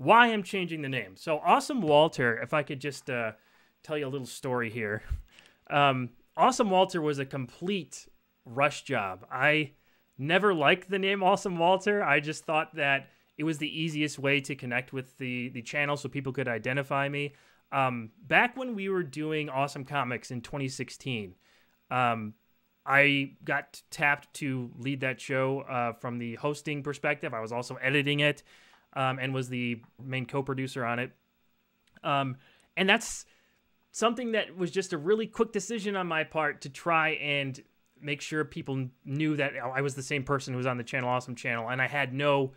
why I'm changing the name. So Awesome Walter, if I could just tell you a little story here. Awesome Walter was a complete rush job. I never liked the name Awesome Walter. I just thought that it was the easiest way to connect with the channel so people could identify me. Back when we were doing Awesome Comics in 2016, I got tapped to lead that show from the hosting perspective. I was also editing it and was the main co-producer on it. And that's something that was just a really quick decision on my part to try and make sure people knew that I was the same person who was on the Channel Awesome channel, and I had no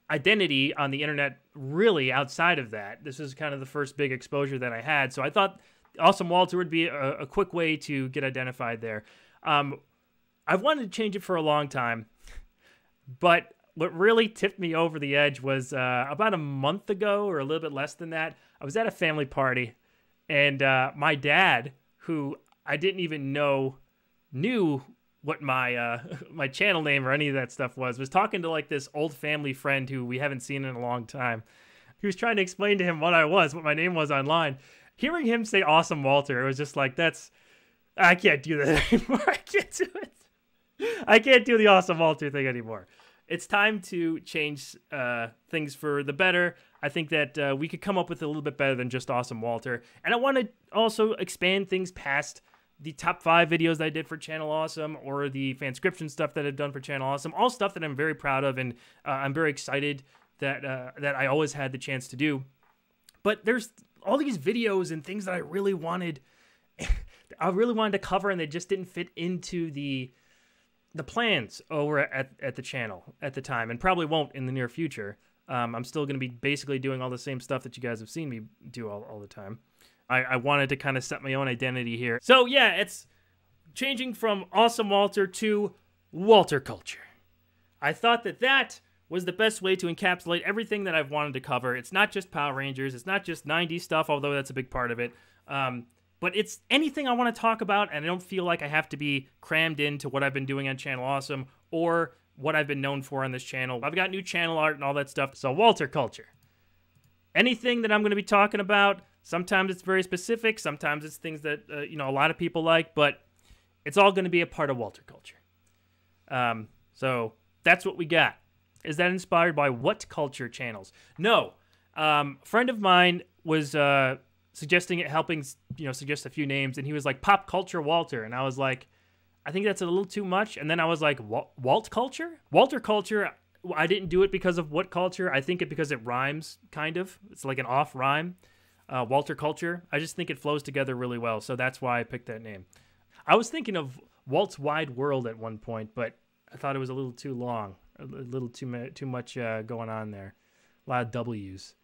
identity on the internet really outside of that. This is kind of the first big exposure that I had, so I thought Awesome Walter would be a quick way to get identified there. I've wanted to change it for a long time, but what really tipped me over the edge was about a month ago, or a little bit less than that. I was at a family party, and my dad, who I didn't even know knew what my my channel name or any of that stuff was talking to like this old family friend who we haven't seen in a long time. He was trying to explain to him what my name was online. Hearing him say Awesome Walter, it was just like, I can't do that anymore. I can't do it. I can't do the Awesome Walter thing anymore. It's time to change things for the better. I think that we could come up with a little bit better than just Awesome Walter. And I want to also expand things past the top 5 videos that I did for Channel Awesome, or the fanscription stuff that I've done for Channel Awesome. All stuff that I'm very proud of, and I'm very excited that that I always had the chance to do. But there's all these videos and things that I really wanted to cover, and they just didn't fit into the plans over at the channel at the time, and probably won't in the near future. I'm still going to be basically doing all the same stuff that you guys have seen me do all the time. I wanted to kind of set my own identity here. So yeah, it's changing from Awesome Walter to Walter Culture. I thought that was the best way to encapsulate everything that I've wanted to cover. It's not just Power Rangers. It's not just 90s stuff, although that's a big part of it. But it's anything I want to talk about, and I don't feel like I have to be crammed into what I've been doing on Channel Awesome or what I've been known for on this channel. I've got new channel art and all that stuff. So Walter Culture. Anything that I'm going to be talking about, sometimes it's very specific, sometimes it's things that a lot of people like, but it's all going to be a part of Walter Culture. So that's what we got. Is that inspired by what culture channels? No. Friend of mine was suggesting it, helping suggest a few names, and he was like, Pop Culture Walter, and I was like, I think that's a little too much. And then I was like, Walt Culture? Walter Culture. I didn't do it because of what culture. I think it because it rhymes, kind of. It's like an off rhyme. Walter Culture. I just think it flows together really well, so that's why I picked that name. I was thinking of Walt's Wide World at one point, but I thought it was a little too long, a little too much going on there. A lot of W's.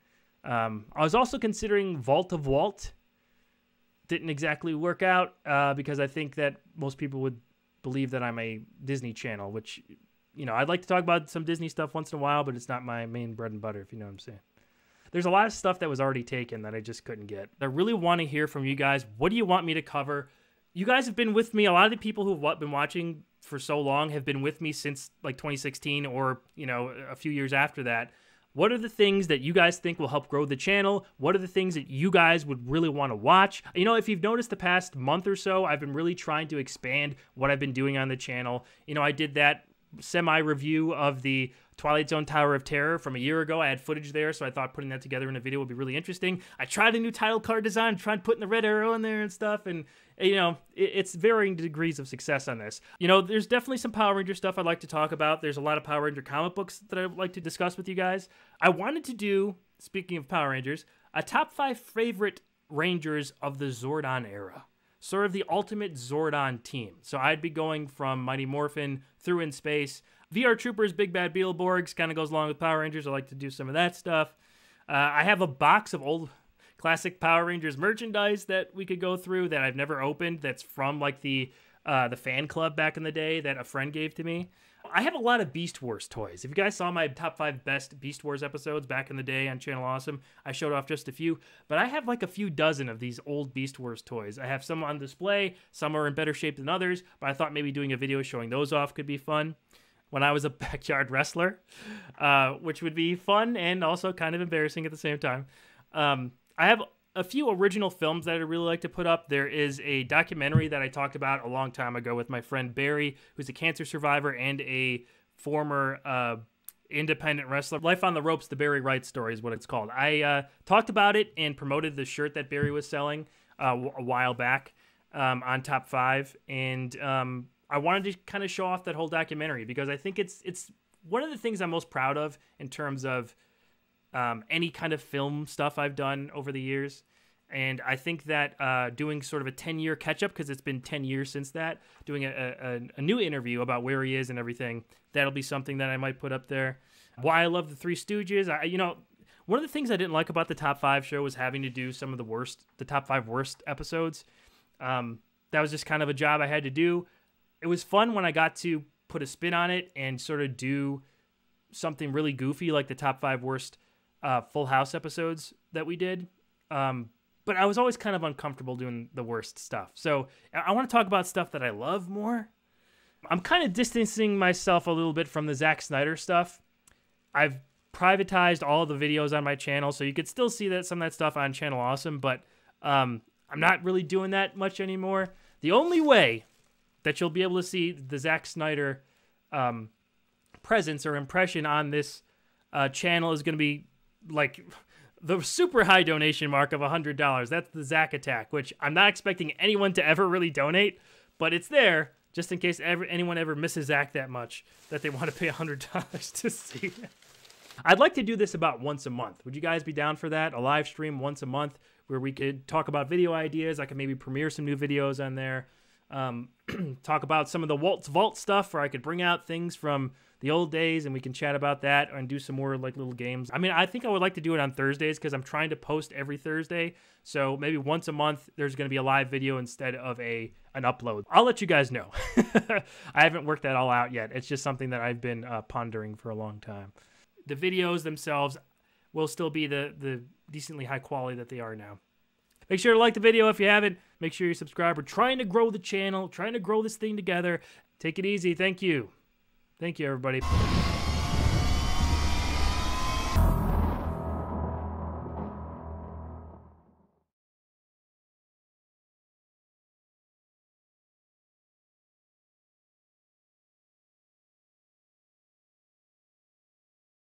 I was also considering Vault of Walt. Didn't exactly work out because I think that most people would believe that I'm a Disney channel, which, I'd like to talk about some Disney stuff once in a while, but it's not my main bread and butter, if you know what I'm saying. There's a lot of stuff that was already taken that I just couldn't get. I really want to hear from you guys. What do you want me to cover? You guys have been with me. A lot of the people who've been watching for so long have been with me since like 2016 or, a few years after that. What are the things that you guys think will help grow the channel? What are the things that you guys would really want to watch? If you've noticed the past month or so, I've been really trying to expand what I've been doing on the channel. I did that semi-review of the Twilight Zone Tower of Terror from a year ago. I had footage there, so I thought putting that together in a video would be really interesting. I tried a new title card design, tried putting the red arrow in there and stuff, and it's varying degrees of success on this. There's definitely some Power Ranger stuff I'd like to talk about. There's a lot of Power Ranger comic books that I'd like to discuss with you guys. I wanted to do, speaking of Power Rangers, a top 5 favorite Rangers of the Zordon era. Sort of the ultimate Zordon team. So I'd be going from Mighty Morphin through In Space. VR Troopers, Big Bad Beetleborgs kind of goes along with Power Rangers. I like to do some of that stuff. I have a box of old classic Power Rangers merchandise that we could go through that I've never opened. That's from like the fan club back in the day that a friend gave to me. I have a lot of Beast Wars toys. If you guys saw my top 5 best Beast Wars episodes back in the day on Channel Awesome, I showed off just a few, but I have like a few dozen of these old Beast Wars toys. I have some on display, some are in better shape than others, but I thought maybe doing a video showing those off could be fun. when I was a backyard wrestler, which would be fun and also kind of embarrassing at the same time. I have a few original films that I'd really like to put up. There is a documentary that I talked about a long time ago with my friend Barry, who's a cancer survivor and a former independent wrestler. Life on the Ropes, the Barry Wright story is what it's called. I talked about it and promoted the shirt that Barry was selling a while back on Top 5. And I wanted to kind of show off that whole documentary because I think it's one of the things I'm most proud of in terms of any kind of film stuff I've done over the years. And I think that doing sort of a 10-year catch-up, because it's been 10 years since that, doing a new interview about where he is and everything, that'll be something that I might put up there. Why I love the Three Stooges. One of the things I didn't like about the Top 5 show was having to do some of the Top 5 worst episodes. That was just kind of a job I had to do. It was fun when I got to put a spin on it and sort of do something really goofy like the Top 5 worst Full House episodes that we did. But I was always kind of uncomfortable doing the worst stuff. So I want to talk about stuff that I love more. I'm kind of distancing myself a little bit from the Zack Snyder stuff. I've privatized all of the videos on my channel, so you could still see some of that stuff on Channel Awesome, but I'm not really doing that much anymore. The only way that you'll be able to see the Zack Snyder presence or impression on this channel is going to be like the super high donation mark of $100. That's the Zack Attack, which I'm not expecting anyone to ever really donate, but it's there just in case anyone ever misses Zack that much that they want to pay $100 to see it. I'd like to do this about once a month. Would you guys be down for that? A live stream once a month where we could talk about video ideas. I could maybe premiere some new videos on there. Talk about some of the Walt's Vault stuff where I could bring out things from the old days and we can chat about that and do some more like little games. I mean, I think I would like to do it on Thursdays because I'm trying to post every Thursday. So maybe once a month there's going to be a live video instead of an upload. I'll let you guys know. I haven't worked that all out yet. It's just something that I've been pondering for a long time. The videos themselves will still be the decently high quality that they are now. Make sure to like the video if you haven't. Make sure you subscribe. We're trying to grow the channel, trying to grow this thing together. Take it easy. Thank you. Thank you, everybody.